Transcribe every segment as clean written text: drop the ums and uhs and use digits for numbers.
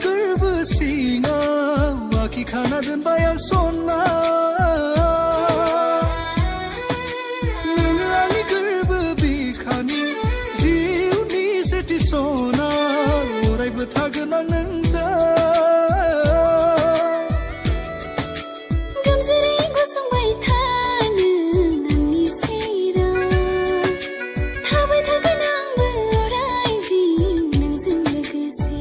गोरबो सिङाव आखि खाना दोनबाय आं सना नोङो आंनि गोरबो बिखानि जिउनि सेथि सना अरायबो थागोन आं नोंजों गोमजोरै गसंबाय था नों आंनि सेराव थाबाय थागोन आंबो अराय जिउ नोंजों लोगोसे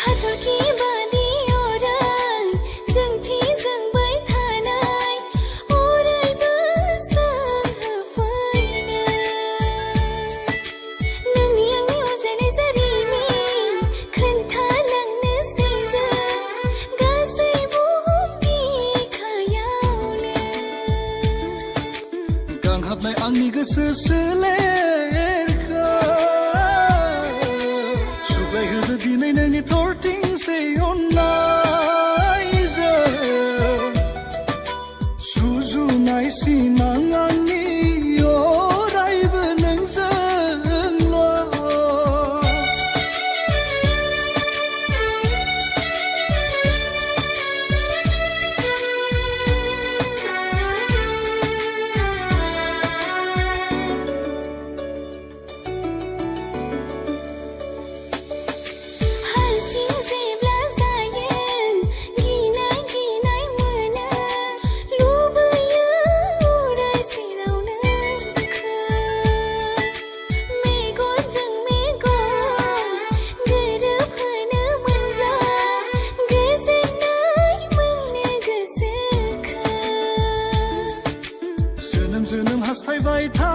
हाथरखि बादि अराय जोंथि जोंबाय थानाय अरायबो सोहोफैनो नोंनि आंनि अनज्लायनाय जारिमिन खोन्थालांनोसै जों गासै बुहुमनि बिखायावनो गांहाबनाय आंनि गोसो सोलेरखौ सुग्लायहोदो दिनै नोंनि थरथिंसे अननायजों सुजुनाय सिमां आंनि अरायबो नोंजोंल' हारसिं जेब्ला जायो गिनाय गिनाय मोनो लुबैयो अराय सेराव नोंखौ मेगनजों मेगन गोरोबहोनो मोनब्ला गोजोननाय मोनो गोसोखौ जोनोम जोनोम हास्थायबाय था